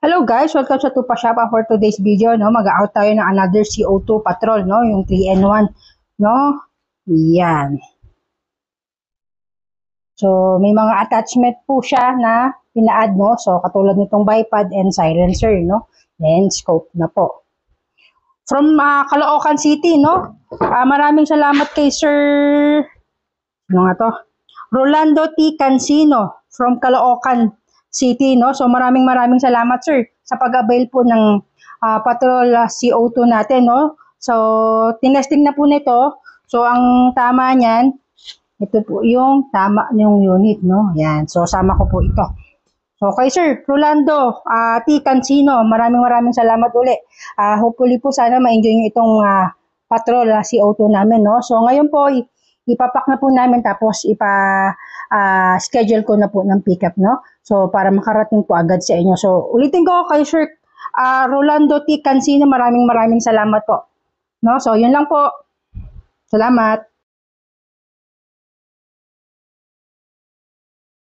Hello guys, welcome sa Tupa Shop. For today's video, no, mag-out tayo ng another CO2 patrol, no, yung 3-in-1, no. Yan. So, may mga attachment po siya na pina-add, no. So, katulad nitong bipod and silencer, no. Then, scope na po. From Caloocan City, no. Maraming salamat kay Sir, ano nga to? Rolando T. Cancino from Caloocan City, no? So maraming salamat sir sa pag-avail po ng patrol CO2 natin, no? So tinesting na po nito. So ang tama niyan, ito po yung tama yung unit, no? Yan. So sama ko po ito. So kay Sir Rolando T. Cancino, maraming salamat uli. Hopefully po sana ma-enjoy niyo itong patrol CO2 namin, no? So ngayon po ipapak na po namin tapos schedule ko na po ng pickup, no? So, para makarating po agad sa inyo. So, ulitin ko kay Sir Rolando T. Cancino, maraming salamat po. No? So, yun lang po. Salamat.